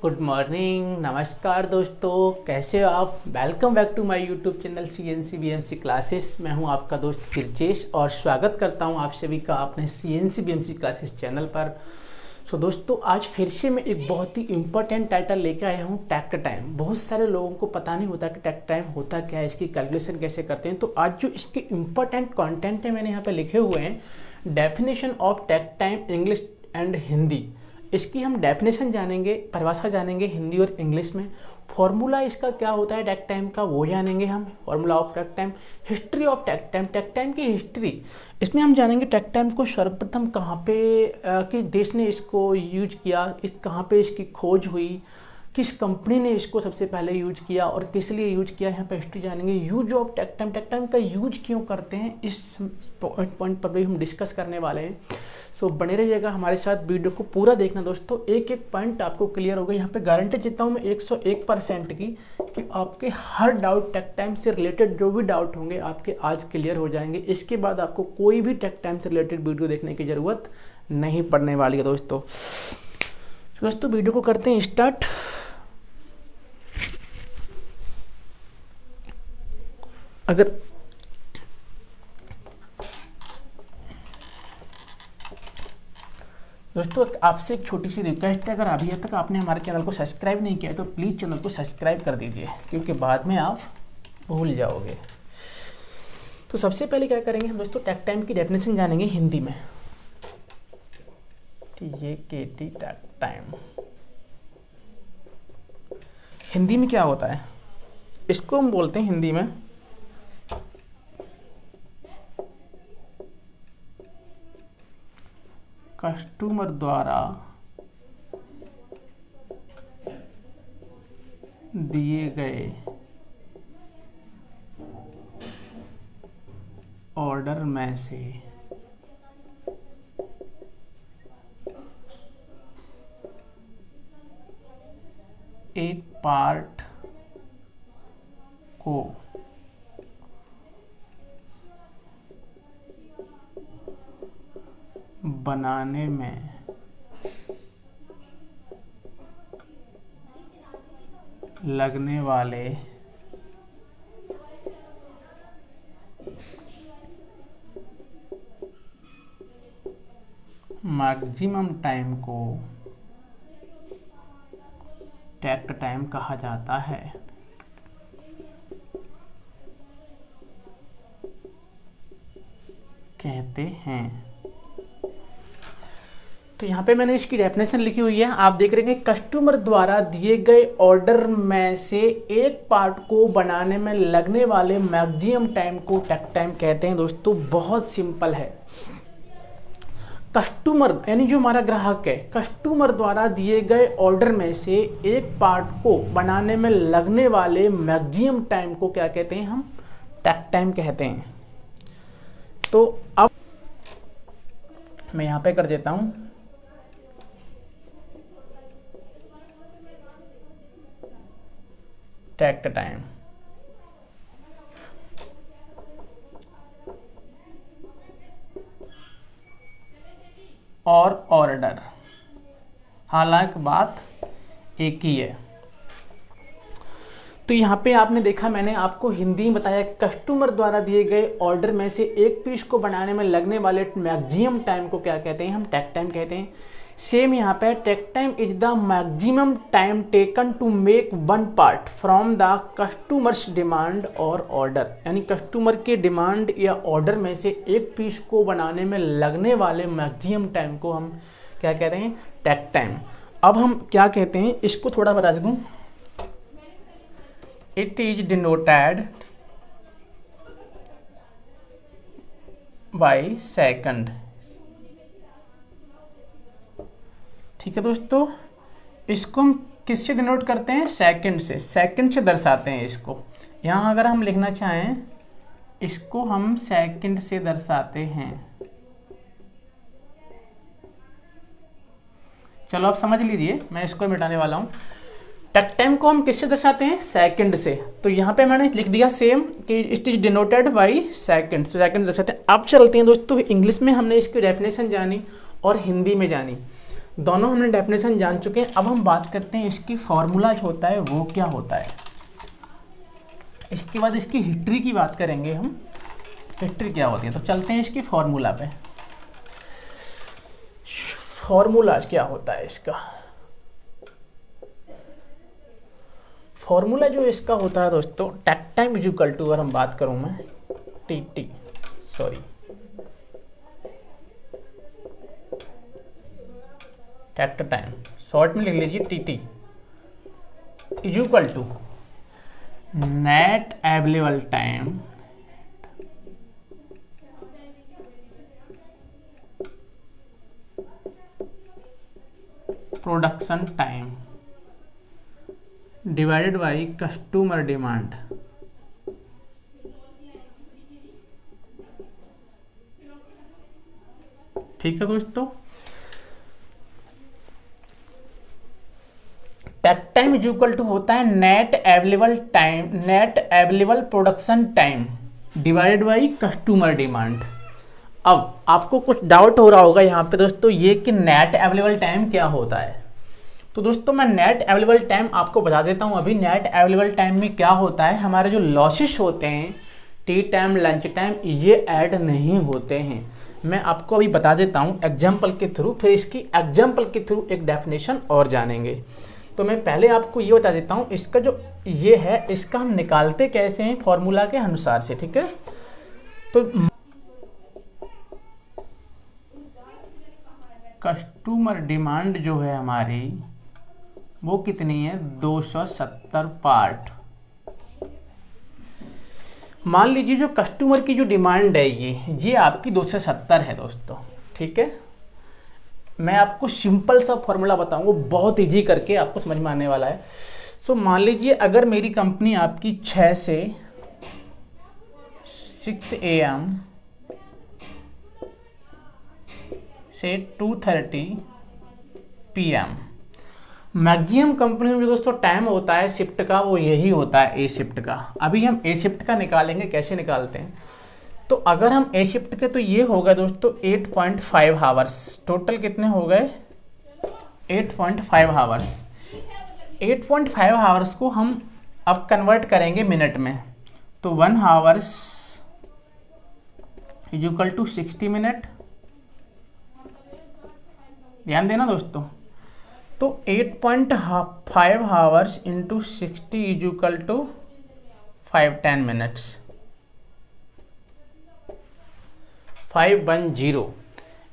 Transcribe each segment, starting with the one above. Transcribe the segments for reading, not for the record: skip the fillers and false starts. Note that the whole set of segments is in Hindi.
गुड मॉर्निंग, नमस्कार दोस्तों, कैसे हो आप। Welcome back to my YouTube channel CNC BMC classes. मैं हूं आपका दोस्त गिरजेश और स्वागत करता हूं आप सभी का अपने CNC BMC क्लासेस चैनल पर। दोस्तों, आज फिर से मैं एक बहुत ही इम्पोर्टेंट टाइटल लेकर आया हूं, टैक्ट टाइम। बहुत सारे लोगों को पता नहीं होता कि टैक्ट टाइम होता क्या है, इसकी कैलकुलेशन कैसे करते हैं। तो आज जो इसके इम्पोर्टेंट कॉन्टेंट है मैंने यहाँ पर लिखे हुए हैं, definition of tact time English and Hindi. इसकी हम डेफिनेशन जानेंगे, परिभाषा जानेंगे हिंदी और इंग्लिश में। फॉर्मूला इसका क्या होता है टैक्ट टाइम का, वो जानेंगे हम। Formula of tact time, history of tact time, tact time की हिस्ट्री। इसमें हम जानेंगे टैक्ट टाइम को सर्वप्रथम कहाँ पे, किस देश ने इसको यूज किया, कहाँ पे इसकी खोज हुई, किस कंपनी ने इसको सबसे पहले यूज किया और किस लिए यूज किया। यहाँ पे हिस्ट्री जानेंगे। Use of tact time, tact time का यूज क्यों करते हैं, इस पॉइंट पर भी हम डिस्कस करने वाले हैं। बने रहिएगा हमारे साथ, वीडियो को पूरा देखना दोस्तों। एक एक पॉइंट आपको क्लियर होगा। यहाँ पे गारंटी देता हूँ मैं 101% की कि आपके हर डाउट टैक्ट टाइम से रिलेटेड जो भी डाउट होंगे आपके आज क्लियर हो जाएंगे। इसके बाद आपको कोई भी टैक्ट टाइम से रिलेटेड वीडियो देखने की ज़रूरत नहीं पड़ने वाली है दोस्तों। वीडियो को करते हैं स्टार्ट। अगर दोस्तों आपसे एक छोटी सी रिक्वेस्ट है, अगर अभी तक आपने हमारे चैनल को सब्सक्राइब नहीं किया है तो प्लीज़ चैनल को सब्सक्राइब कर दीजिए, क्योंकि बाद में आप भूल जाओगे। तो सबसे पहले क्या करेंगे हम दोस्तों, टैक्ट टाइम की डेफिनेशन जानेंगे हिंदी में। TAKT टैक्ट टाइम हिंदी में क्या होता है, इसको हम बोलते हैं हिंदी में कस्टमर द्वारा दिए गए ऑर्डर में से एक पार्ट को बनाने में लगने वाले मैक्सिमम टाइम को टैक्ट टाइम कहा जाता है। कहते हैं। तो यहाँ पे मैंने इसकी डेफिनेशन लिखी हुई है, आप देख रहे हैं। कस्टमर द्वारा दिए गए ऑर्डर में से एक पार्ट को बनाने में लगने वाले मैक्सिमम टाइम को टैक्ट टाइम कहते हैं। दोस्तों बहुत सिंपल है। कस्टमर यानी जो हमारा ग्राहक है, कस्टमर द्वारा दिए गए ऑर्डर में से एक पार्ट को बनाने में लगने वाले मैक्सिमम टाइम को क्या कहते हैं, हम टैक्ट टाइम कहते हैं। तो अब मैं यहाँ पे कर देता हूँ टैक्ट टाइम और ऑर्डर, हालांकि बात एक ही है। तो यहाँ पे आपने देखा, मैंने आपको हिंदी में बताया कि कस्टमर द्वारा दिए गए ऑर्डर में से एक पीस को बनाने में लगने वाले मैक्सिमम टाइम को क्या कहते हैं, हम टैक्ट टाइम कहते हैं। सेम यहाँ पे takt time is the maximum time taken to make one part from the customers demand और ऑर्डर, यानी कस्टमर के डिमांड या ऑर्डर में से एक पीस को बनाने में लगने वाले मैक्सिमम टाइम को हम क्या कहते हैं, टैक्ट टाइम। अब हम क्या कहते हैं, इसको थोड़ा बता दे दूँ। It is denoted by second. ठीक है दोस्तों, इसको हम किससे डिनोट करते हैं, सेकंड से। सेकंड से दर्शाते हैं इसको। यहाँ अगर हम लिखना चाहें, इसको हम सेकंड से दर्शाते हैं। चलो आप समझ लीजिए, मैं इसको मिटाने वाला हूँ। टैक्ट टाइम को हम किससे दर्शाते हैं, सेकंड से। तो यहाँ पे मैंने लिख दिया सेम कि it is denoted by second, दर्शाते हैं। अब चलते हैं दोस्तों इंग्लिश में। हमने इसकी डेफिनेशन जानी और हिंदी में जानी। दोनों हमने डेफिनेशन जान चुके हैं। अब हम बात करते हैं इसकी फॉर्मूला जो होता है वो क्या होता है। इसके बाद इसकी हिस्ट्री की बात करेंगे हम, हिस्ट्री क्या होती है। तो चलते हैं इसकी फॉर्मूला पे। फॉर्मूला क्या होता है इसका, फॉर्मूला जो इसका होता है दोस्तों, takt time is equal to, अगर हम बात करूं मैं T sorry takt time, short में लिख लीजिए T is equal to net available time production time divided by customer demand. ठीक है दोस्तों, takt time is equal to होता है net available time, net available production time divided by customer demand. अब आपको कुछ डाउट हो रहा होगा यहाँ पे दोस्तों, ये कि नेट अवेलेबल टाइम क्या होता है। तो दोस्तों मैं नेट अवेलेबल टाइम आपको बता देता हूँ। अभी नेट अवेलेबल टाइम में क्या होता है, हमारे जो लॉसेस होते हैं, टी टाइम, लंच टाइम, ये ऐड नहीं होते हैं। मैं आपको अभी बता देता हूँ एग्जाम्पल के थ्रू, फिर इसकी एग्जाम्पल के थ्रू एक डेफिनेशन और जानेंगे। तो मैं पहले आपको ये बता देता हूँ, इसका जो ये है इसका हम निकालते कैसे हैं, फॉर्मूला के अनुसार से। ठीक है, तो कस्टमर डिमांड जो है हमारी वो कितनी है, 270 पार्ट। मान लीजिए जो कस्टमर की जो डिमांड है ये आपकी 270 है दोस्तों। ठीक है, मैं आपको सिंपल सा फॉर्मूला बताऊंगा, बहुत इजी करके आपको समझ में आने वाला है। सो मान लीजिए अगर मेरी कंपनी आपकी 6 से 6 AM से 2:30 PM मैक्सिमम कंपनी में जो दोस्तों टाइम होता है शिफ्ट का, वो यही होता है ए शिफ्ट का। अभी हम ए शिफ्ट का निकालेंगे, कैसे निकालते हैं। तो अगर हम ए शिफ्ट के, तो ये होगा दोस्तों 8.5 आवर्स। टोटल कितने हो गए, 8.5 आवर्स। 8.5 आवर्स को हम अब कन्वर्ट करेंगे मिनट में, तो 1 hours is equal to 60 minute. ध्यान देना दोस्तों, तो 8.5 hours into 60 is equal to 510 minutes, 510,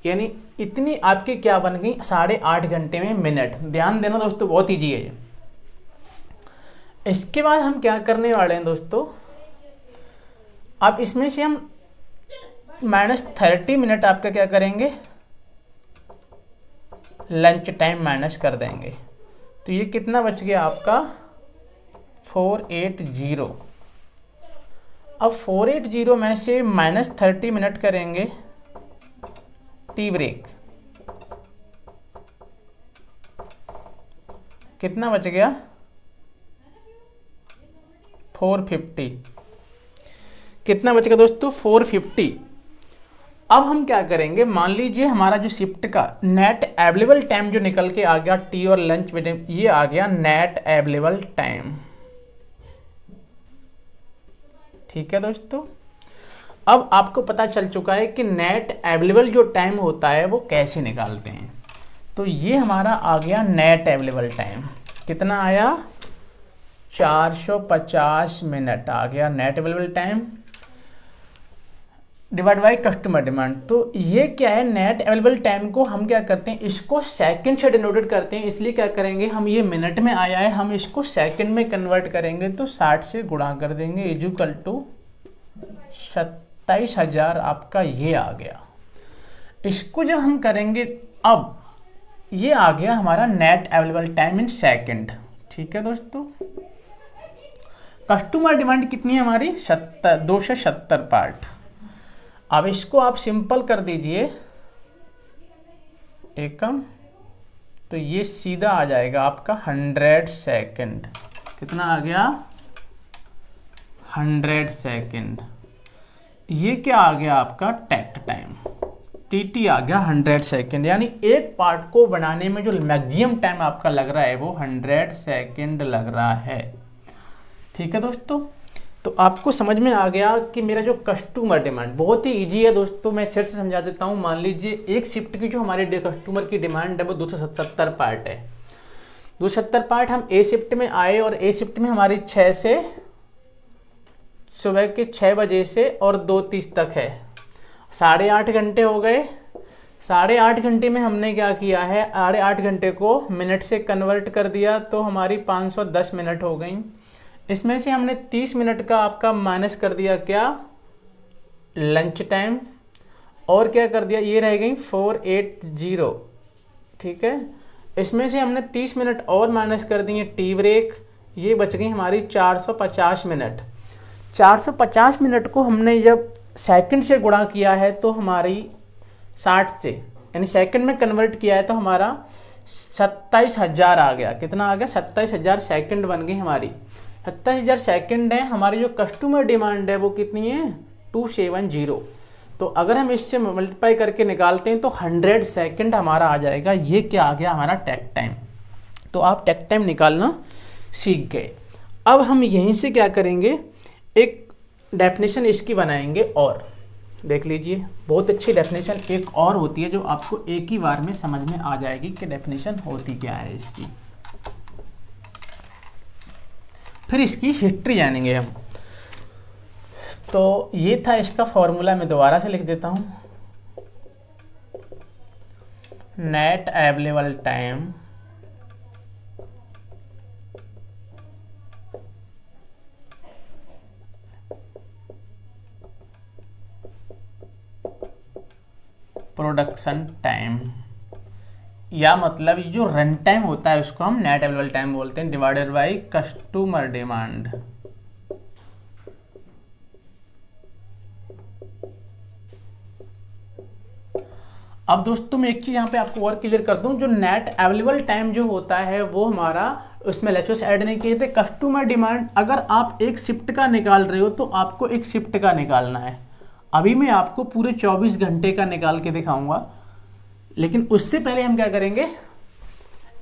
यानी इतनी आपकी क्या बन गई, 8.5 घंटे में मिनट। ध्यान देना दोस्तों, बहुत ईजी है ये। इसके बाद हम क्या करने वाले हैं दोस्तों, अब इसमें से हम -30 मिनट आपका क्या करेंगे, लंच टाइम माइनस कर देंगे। तो ये कितना बच गया आपका, 480। अब 480 में से -30 मिनट करेंगे टी ब्रेक, कितना बच गया, 450। कितना बच गया दोस्तों, 450। अब हम क्या करेंगे, मान लीजिए हमारा जो शिफ्ट का नेट अवेलेबल टाइम जो निकल के आ गया, टी और लंच में ये आ गया नेट अवेलेबल टाइम। ठीक है दोस्तों, अब आपको पता चल चुका है कि नेट अवेलेबल जो टाइम होता है वो कैसे निकालते हैं। तो ये हमारा आ गया नेट अवेलेबल टाइम, कितना आया, 450 मिनट आ गया net available time divide by customer demand. तो ये क्या है, नेट अवेलेबल टाइम को हम क्या करते हैं, इसको सेकंड से डिनोटेड करते हैं। इसलिए क्या करेंगे हम, ये मिनट में आया है, हम इसको सेकंड में कन्वर्ट करेंगे, तो 60 से गुणा कर देंगे, इज इक्वल टू 27,000 आपका ये आ गया। इसको जब हम करेंगे, अब ये आ गया हमारा net available time in second. ठीक है दोस्तों, कस्टमर डिमांड कितनी है हमारी, 270 पार्ट। अब इसको आप सिंपल कर दीजिए एकम, तो ये सीधा आ जाएगा आपका 100 सेकंड। कितना आ गया, 100 सेकंड। ये क्या आ गया आपका टेक टाइम। TT आ गया 100 सेकेंड, यानी एक पार्ट को बनाने में जो मैक्सिमम टाइम आपका लग रहा है वो 100 सेकेंड लग रहा है। ठीक है दोस्तों, तो आपको समझ में आ गया कि मेरा जो कस्टमर डिमांड बहुत ही इजी है दोस्तों। मैं सिर से समझा देता हूँ। मान लीजिए एक शिफ्ट की जो हमारे कस्टमर की डिमांड है वो 270 पार्ट है। 270 पार्ट हम ए शिफ्ट में आए और ए शिफ्ट में हमारी 6 से सुबह के 6 बजे से और 2:30 तक है, 8.5 घंटे हो गए। 8.5 घंटे में हमने क्या किया है, 8.5 घंटे को मिनट से कन्वर्ट कर दिया तो हमारी 510 मिनट हो गई। इसमें से हमने 30 मिनट का आपका माइनस कर दिया क्या, लंच टाइम, और क्या कर दिया, ये रह गई 480। ठीक है, इसमें से हमने 30 मिनट और माइनस कर दिए टी ब्रेक, ये बच गई हमारी 450 मिनट। 450 मिनट को हमने जब सेकंड से गुणा किया है तो हमारी 60 से, यानी सेकंड में कन्वर्ट किया है तो हमारा 27,000 आ गया। कितना आ गया, 27,000 सेकंड बन गई हमारी। 27,000 सेकंड है। हमारी जो कस्टमर डिमांड है वो कितनी है, 270। तो अगर हम इससे मल्टीप्लाई करके निकालते हैं तो 100 सेकंड हमारा आ जाएगा। ये क्या आ गया, हमारा टेक टाइम। तो आप टेक टाइम निकालना सीख गए। अब हम यहीं से क्या करेंगे, एक डेफिनेशन इसकी बनाएंगे। और देख लीजिए, बहुत अच्छी डेफिनेशन एक और होती है जो आपको एक ही बार में समझ में आ जाएगी कि डेफिनेशन होती क्या है इसकी। फिर इसकी हिस्ट्री जानेंगे हम। तो ये था इसका फॉर्मूला, मैं दोबारा से लिख देता हूँ। Net available time production time, या मतलब जो रन टाइम होता है उसको हम नेट अवेलेबल टाइम बोलते हैं, डिवाइडेड बाय कस्टमर डिमांड। अब दोस्तों मैं एक चीज यहाँ पे आपको और क्लियर कर दूं, जो नेट अवेलेबल टाइम जो होता है वो हमारा, उसमें लेक्चर्स ऐड नहीं किए थे। कस्टमर डिमांड अगर आप एक शिफ्ट का निकाल रहे हो तो आपको एक शिफ्ट का निकालना है। अभी मैं आपको पूरे 24 घंटे का निकाल के दिखाऊंगा, लेकिन उससे पहले हम क्या करेंगे,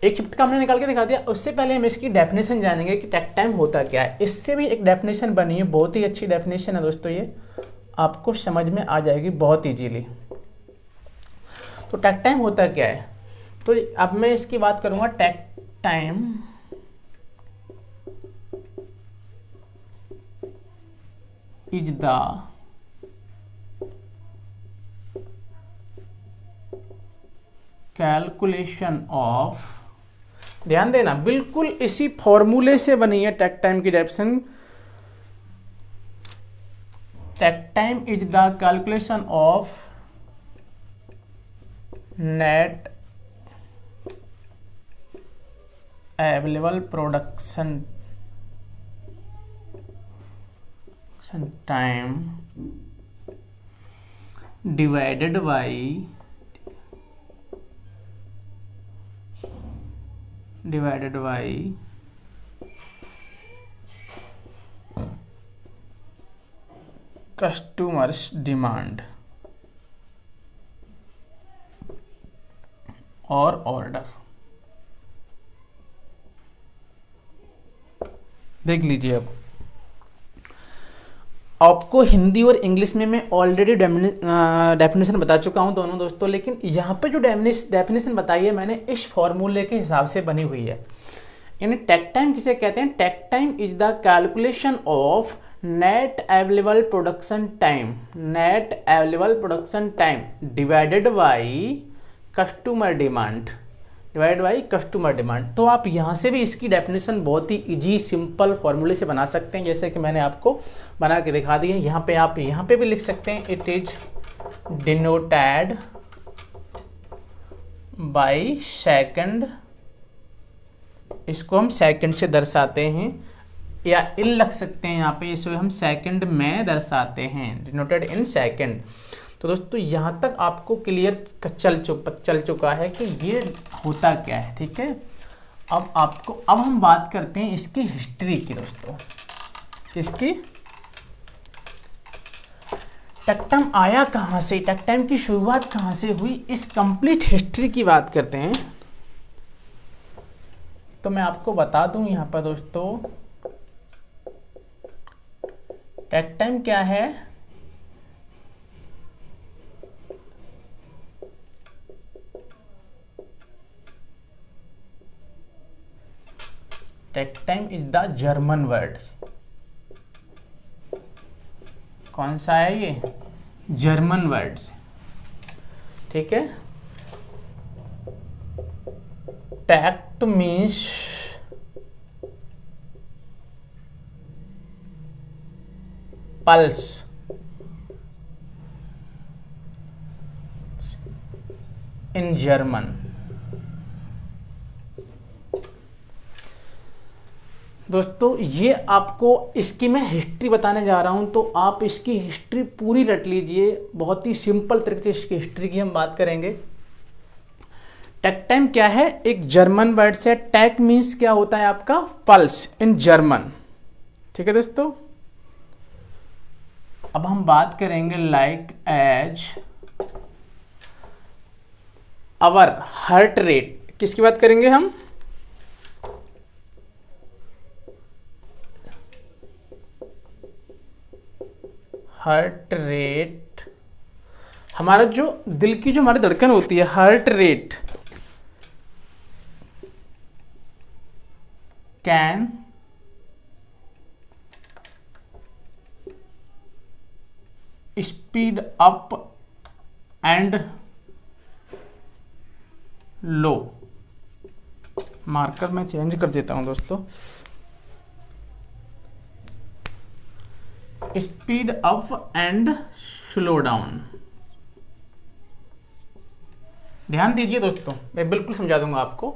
एक शिफ्ट का हमने निकाल के दिखा दिया, उससे पहले हम इसकी डेफिनेशन जानेंगे कि टेक टाइम होता क्या है। इससे भी एक डेफिनेशन बनी है, बहुत ही अच्छी डेफिनेशन है दोस्तों, ये आपको समझ में आ जाएगी बहुत इजीली। तो टेक टाइम होता क्या है, तो अब मैं इसकी बात करूंगा। Takt time is the calculation of, ध्यान देना बिल्कुल इसी फॉर्मूले से बनी है टेक टाइम की definition. Takt time is the calculation of net available production time divided by customers demand और ऑर्डर। देख लीजिए, अब आपको हिंदी और इंग्लिश में मैं ऑलरेडी डेफिनेशन बता चुका हूं दोनों दोस्तों, लेकिन यहाँ पे जो डेफिनेशन बताई है मैंने इस फॉर्मूले के हिसाब से बनी हुई है। यानी टेक टाइम किसे कहते हैं, takt time is the calculation of net available production time, net available production time divided by customer demand, divide by customer demand. तो आप यहाँ से भी इसकी डेफिनेशन बहुत ही इजी सिंपल फॉर्मूले से बना सकते हैं, जैसे कि मैंने आपको बना के दिखा दी है। यहाँ पे आप यहाँ पे भी लिख सकते हैं, it is denoted by second, इसको हम सेकंड से दर्शाते हैं, या इन लग सकते हैं यहाँ पे, इसे हम सेकंड में दर्शाते हैं, डिनोटेड इन सेकंड। तो दोस्तों यहाँ तक आपको क्लियर चल चुका है कि ये होता क्या है। ठीक है, अब हम बात करते हैं इसकी हिस्ट्री की दोस्तों। इसकी टेक टाइम आया कहाँ से, टेक टाइम की शुरुआत कहाँ से हुई, इस कंप्लीट हिस्ट्री की बात करते हैं। तो मैं आपको बता दूं यहाँ पर दोस्तों, टेक टाइम क्या है। Takt time is the German word. कौन सा है ये, जर्मन वर्ड्स, ठीक है। Takt means pulse, in German. दोस्तों ये आपको इसकी मैं हिस्ट्री बताने जा रहा हूं, तो आप इसकी हिस्ट्री पूरी रट लीजिए। बहुत ही सिंपल तरीके से इसकी हिस्ट्री की हम बात करेंगे। टेक टाइम क्या है, एक जर्मन वर्ड से। टैक मीन्स क्या होता है आपका, पल्स इन जर्मन, ठीक है दोस्तों। अब हम बात करेंगे like as our heart rate. किसकी बात करेंगे हम, हार्ट रेट। हमारा जो दिल की जो हमारी धड़कन होती है, heart rate can speed up and low. Marker मैं चेंज कर देता हूं दोस्तों। Speed up and slow down. ध्यान दीजिए दोस्तों, मैं बिल्कुल समझा दूंगा आपको।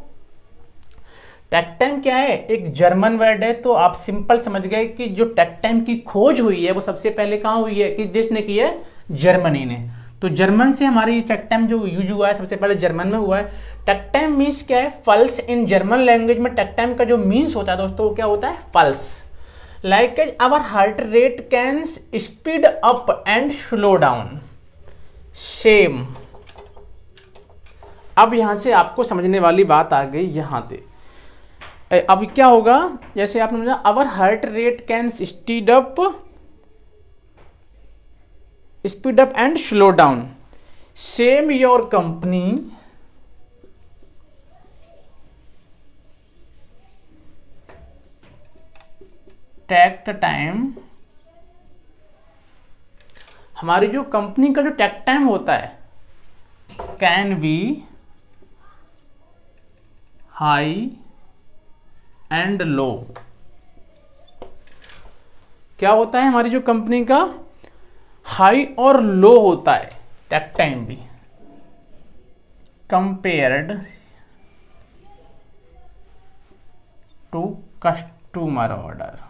टेक टाइम क्या है, एक जर्मन वर्ड है। तो आप सिंपल समझ गए कि जो टेक टाइम की खोज हुई है वो सबसे पहले कहाँ हुई है, किस देश ने की है, जर्मनी ने। तो जर्मन से हमारी टेक टाइम जो यूज हुआ है सबसे पहले जर्मन में हुआ है। टेक टाइम मीन्स क्या है, पल्स इन जर्मन लैंग्वेज में टेक टाइम का जो मीन्स होता है दोस्तों वो क्या होता है, pulse. Like as our heart rate can speed up and slow down, same. अब यहां से आपको समझने वाली बात आ गई यहां पे। अब क्या होगा, जैसे आपने समझा our heart rate can speed up and slow down, same your company takt time. हमारी जो कंपनी का जो टेक टाइम होता है can be high and low. क्या होता है, हमारी जो कंपनी का हाई और लो होता है टेक टाइम भी, कंपेयर्ड टू कस्टमर ऑर्डर।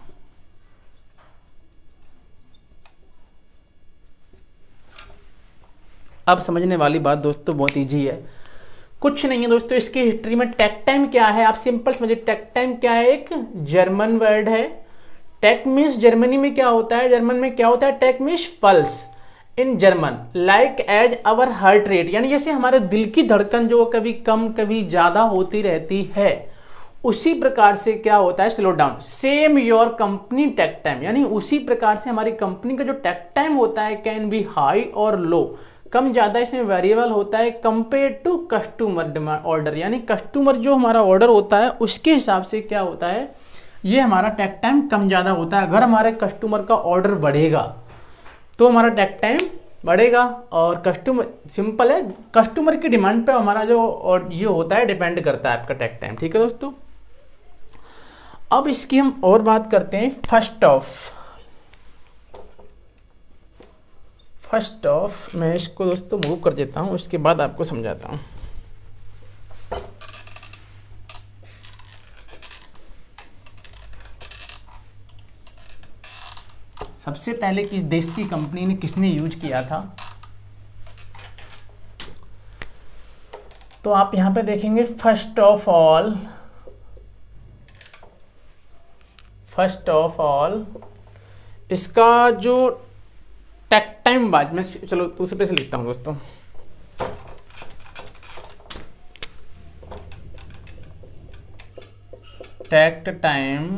अब समझने वाली बात दोस्तों बहुत इजी है, कुछ नहीं है दोस्तों। इसकी हिस्ट्री में टेक टाइम क्या है आप सिंपल समझिए। टेक टाइम क्या है, एक जर्मन वर्ड है। टेक मीन्स जर्मनी में क्या होता है, जर्मन में क्या होता है, takt means pulse in German. Like as our heart rate, यानी जैसे हमारे दिल की धड़कन जो कभी कम कभी ज्यादा होती रहती है, उसी प्रकार से क्या होता है, slow down. Same your company takt time, यानी उसी प्रकार से हमारी कंपनी का जो टेक टाइम होता है कैन बी हाई और लो, कम ज्यादा इसमें वेरिएबल होता है कंपेयर टू कस्टमर ऑर्डर, यानी कस्टमर जो हमारा ऑर्डर होता है उसके हिसाब से क्या होता है, ये हमारा टेक टाइम कम ज्यादा होता है। अगर हमारे कस्टमर का ऑर्डर बढ़ेगा तो हमारा टेक टाइम बढ़ेगा, और कस्टमर सिंपल है, कस्टमर की डिमांड पे हमारा जो और ये होता है डिपेंड करता है आपका टेक टाइम, ठीक है दोस्तों। अब इसकी हम और बात करते हैं। फर्स्ट ऑफ मैं इसको दोस्तों मूव कर देता हूं, उसके बाद आपको समझाता हूं। सबसे पहले किस देश की कंपनी ने किसने यूज किया था, तो आप यहां पे देखेंगे फर्स्ट ऑफ ऑल इसका जो टेक टाइम बाद में, चलो दूसरे से लिखता हूँ दोस्तों। Takt time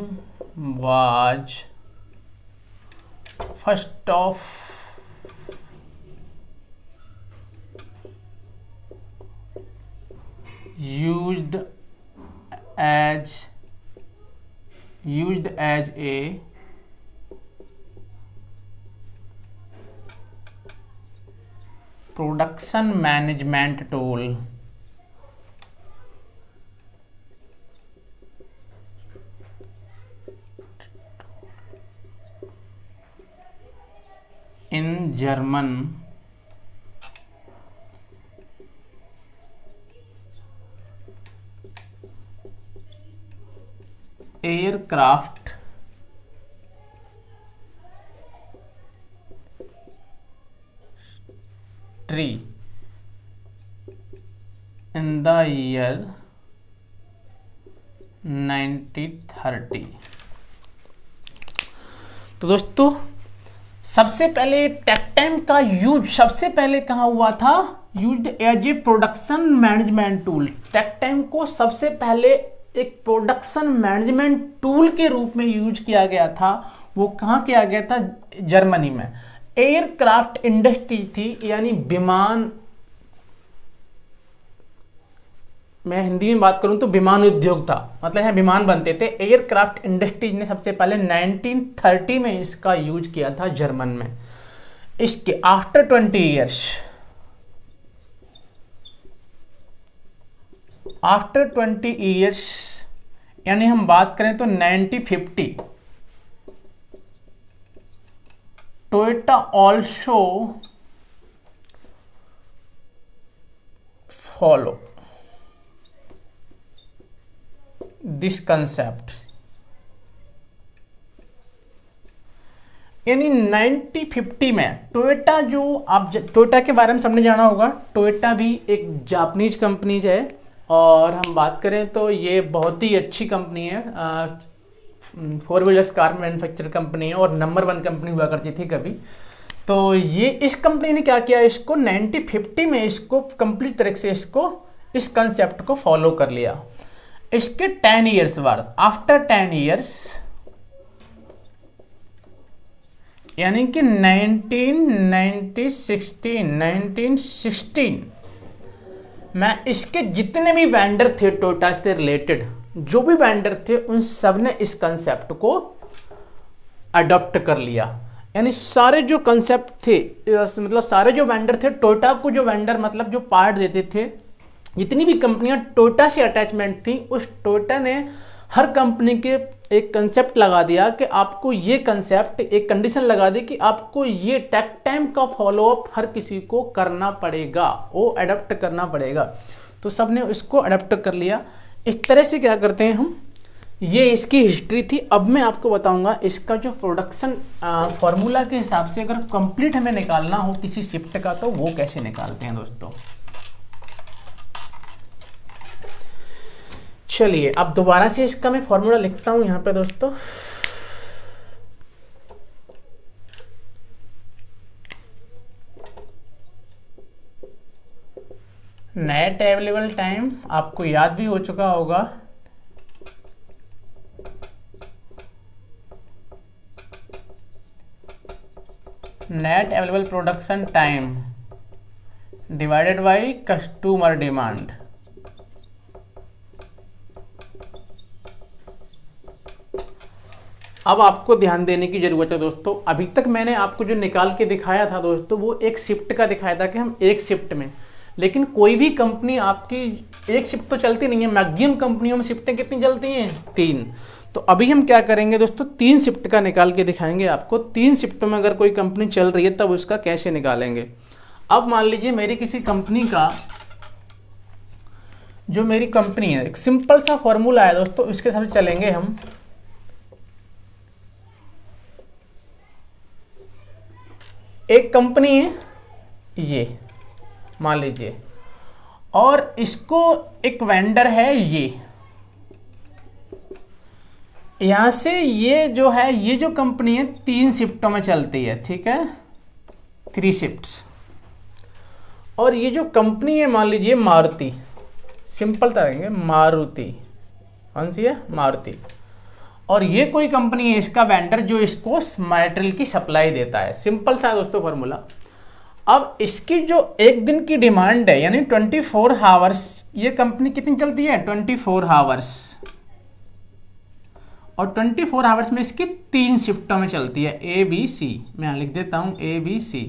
was first of used as a production management tool in German aircraft tree in the year 1930। तो दोस्तों सबसे पहले टेक टाइम का यूज सबसे पहले कहाँ हुआ था? Used as a production management tool. Takt time को सबसे पहले एक प्रोडक्शन मैनेजमेंट टूल के रूप में यूज किया गया था। वो कहाँ किया गया था? जर्मनी में। एयरक्राफ्ट इंडस्ट्री थी, यानी विमान, मैं हिंदी में बात करूं तो विमान उद्योग था, मतलब यहाँ विमान बनते थे। एयरक्राफ्ट इंडस्ट्रीज ने सबसे पहले 1930 में इसका यूज किया था जर्मन में। इसके आफ्टर 20 ईयर्स यानी हम बात करें तो 1950, Toyota also follow this concept. यानी 1950 में टोयोटा, जो आप टोयोटा के बारे में सबने जाना होगा, टोयोटा भी एक जापानीज कंपनी है और हम बात करें तो ये बहुत ही अच्छी कंपनी है। 4 व्हीलर्स कार मैन्युफैक्चर कंपनी है और नंबर 1 कंपनी हुआ करती थी कभी। तो ये इस कंपनी ने क्या किया, इसको 1950 में इसको कंप्लीट तरह से इस कंसेप्ट को फॉलो कर लिया। इसके 10 ईयर्स बाद, आफ्टर 10 ईयर्स, यानी कि 1916 में इसके जितने भी वेंडर थे टोयोटा से रिलेटेड, जो भी वेंडर थे, उन सब ने इस कंसेप्ट को अडॉप्ट कर लिया। यानी सारे जो कंसेप्ट थे, मतलब सारे जो वेंडर थे टोयोटा को, जो वेंडर मतलब जो पार्ट देते थे, जितनी भी कंपनियां टोयोटा से अटैचमेंट थी, उस टोयोटा ने हर कंपनी के एक कंसेप्ट लगा दिया कि आपको ये कंसेप्ट, एक कंडीशन लगा दी कि आपको ये टेक टाइम का फॉलोअप हर किसी को करना पड़ेगा, वो अडॉप्ट करना पड़ेगा। तो सब ने इसको अडॉप्ट कर लिया। इस तरह से क्या करते हैं हम, ये इसकी हिस्ट्री थी। अब मैं आपको बताऊंगा इसका जो प्रोडक्शन फॉर्मूला के हिसाब से अगर कंप्लीट हमें निकालना हो किसी शिफ्ट का, तो वो कैसे निकालते हैं दोस्तों। चलिए अब दोबारा से इसका मैं फॉर्मूला लिखता हूं यहाँ पे दोस्तों। नेट अवेलेबल टाइम आपको याद भी हो चुका होगा, net available production time divided by customer demand. अब आपको ध्यान देने की जरूरत है दोस्तों। अभी तक मैंने आपको जो निकाल के दिखाया था दोस्तों, वो एक शिफ्ट का दिखाया था कि हम एक शिफ्ट में, लेकिन कोई भी कंपनी आपकी एक शिफ्ट तो चलती नहीं है। मैक्सिमम कंपनियों में शिफ्टें कितनी चलती हैं? 3। तो अभी हम क्या करेंगे दोस्तों, 3 शिफ्ट का निकाल के दिखाएंगे आपको। 3 शिफ्ट में अगर कोई कंपनी चल रही है तब उसका कैसे निकालेंगे। अब मान लीजिए मेरी किसी कंपनी का, जो मेरी कंपनी है, एक सिंपल सा फॉर्मूला है दोस्तों, इसके हिसाब से चलेंगे हम। एक कंपनी है ये, मान लीजिए, और इसको एक वेंडर है ये। यहां से ये जो है, ये जो कंपनी है 3 शिफ्टों में चलती है, ठीक है। 3 शिफ्ट्स। और ये जो कंपनी है मान लीजिए मारुति, सिंपल करेंगे मारुति, कौन सी है? मारुति। और ये कोई कंपनी है इसका वेंडर जो इसको मटेरियल की सप्लाई देता है। सिंपल सा दोस्तों फार्मूला। अब इसकी जो एक दिन की डिमांड है यानी 24 आवर्स, ये कंपनी कितनी चलती है? 24 आवर्स। और 24 आवर्स में इसकी 3 शिफ्टों में चलती है, ए बी सी। मैं यहाँ लिख देता हूँ ए बी सी।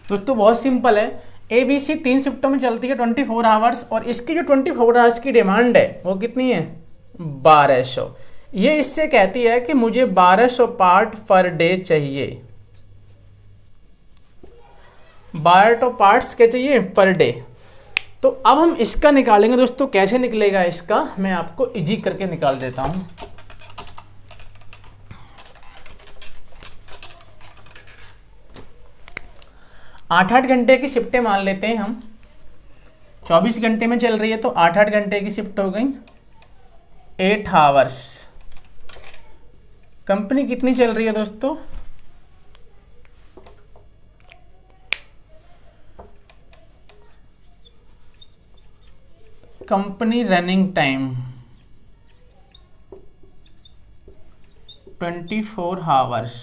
दोस्तों बहुत सिंपल है, ए बी सी 3 शिफ्टों में चलती है 24 आवर्स। और इसकी जो 24 आवर्स की डिमांड है वो कितनी है? 1200। ये इससे कहती है कि मुझे 1200 पार्ट पर डे चाहिए। 1200 पार्ट्स क्या चाहिए? Per day. तो अब हम इसका निकालेंगे दोस्तों। कैसे निकलेगा इसका, मैं आपको इजी करके निकाल देता हूं। आठ 8 घंटे की शिफ्टें मान लेते हैं हम। 24 घंटे में चल रही है तो 8 घंटे की शिफ्ट हो गई, 8 आवर्स। कंपनी कितनी चल रही है दोस्तों? Company running time 24 hours.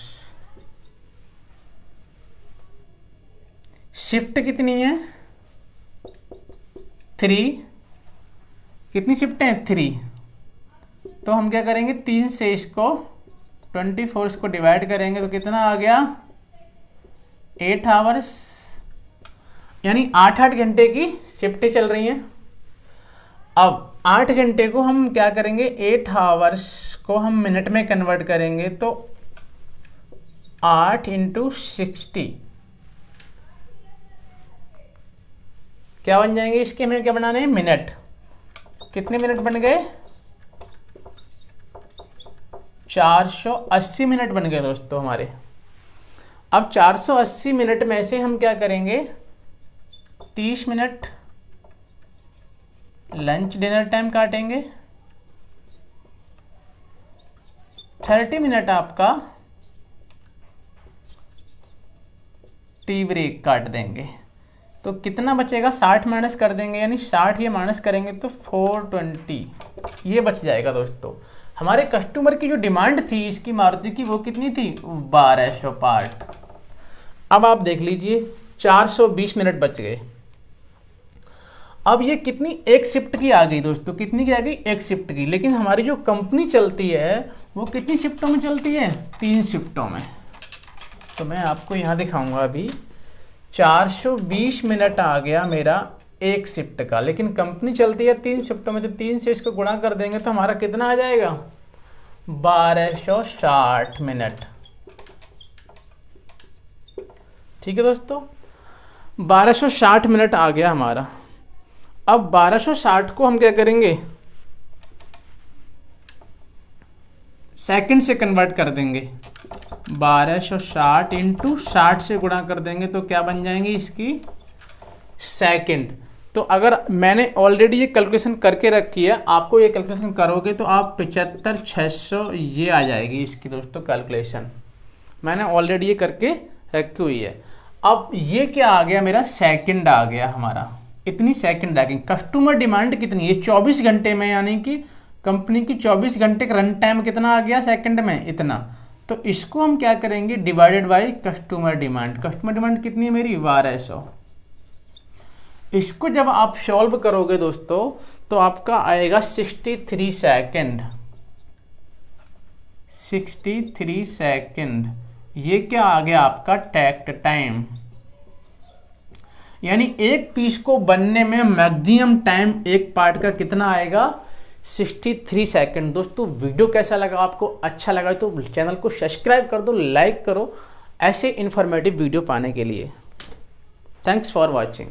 Shift कितनी है? 3। कितनी शिफ्ट है? 3। तो हम क्या करेंगे, 3 से इसको 24 को डिवाइड करेंगे तो कितना आ गया? 8 आवर्स। यानी 8 घंटे की शिफ्टें चल रही हैं। अब 8 घंटे को हम क्या करेंगे, 8 आवर्स को हम मिनट में कन्वर्ट करेंगे तो 8 × 60 क्या बन जाएंगे? इसके हमें क्या बनाने हैं? मिनट। कितने मिनट बन गए? 480 मिनट बन गए दोस्तों हमारे। अब 480 मिनट में से हम क्या करेंगे, 30 मिनट लंच डिनर टाइम काटेंगे, 30 मिनट आपका टी ब्रेक काट देंगे। तो कितना बचेगा? 60 माइनस कर देंगे, यानी 60 ये माइनस करेंगे तो 420 ये बच जाएगा दोस्तों। हमारे कस्टमर की जो डिमांड थी इसकी मारुति की वो कितनी थी? 1200 पार्ट। अब आप देख लीजिए 420 मिनट बच गए। अब ये कितनी? एक शिफ्ट की आ गई दोस्तों। कितनी की आ गई? एक शिफ्ट की। लेकिन हमारी जो कंपनी चलती है वो कितनी शिफ्टों में चलती है? 3 शिफ्टों में। तो मैं आपको यहाँ दिखाऊंगा अभी। 420 मिनट आ गया मेरा एक शिफ्ट का, लेकिन कंपनी चलती है 3 शिफ्टों में। तो 3 से इसको गुणा कर देंगे तो हमारा कितना आ जाएगा? 1260 मिनट। ठीक है दोस्तों, 1260 मिनट आ गया हमारा। अब 1260 को हम क्या करेंगे, सेकंड से कन्वर्ट कर देंगे। 1260 इंटू 60 से गुणा कर देंगे तो क्या बन जाएंगे इसकी? सेकंड। तो अगर मैंने ऑलरेडी ये कैलकुलेशन करके रखी है, आपको ये कैलकुलेशन करोगे तो आप 75,600 ये आ जाएगी इसकी दोस्तों कैलकुलेशन। मैंने ऑलरेडी ये करके रखी हुई है। अब ये क्या आ गया मेरा? सेकंड आ गया हमारा। इतनी सेकंड आ गई। कस्टमर डिमांड कितनी है? 24 घंटे में, यानी कि कंपनी की 24 घंटे का रन टाइम कितना आ गया सेकंड में? इतना। तो इसको हम क्या करेंगे, divided by customer demand. Customer demand कितनी है मेरी? 1200। इसको जब आप सॉल्व करोगे दोस्तों तो आपका आएगा 63 सेकंड। 63 सेकंड। ये क्या आ गया आपका? Tact time. यानी एक पीस को बनने में मैक्सिमम टाइम एक पार्ट का कितना आएगा? 63 सेकंड। दोस्तों वीडियो कैसा लगा आपको? अच्छा लगा तो चैनल को सब्सक्राइब कर दो, लाइक करो ऐसे इन्फॉर्मेटिव वीडियो पाने के लिए। Thanks for watching.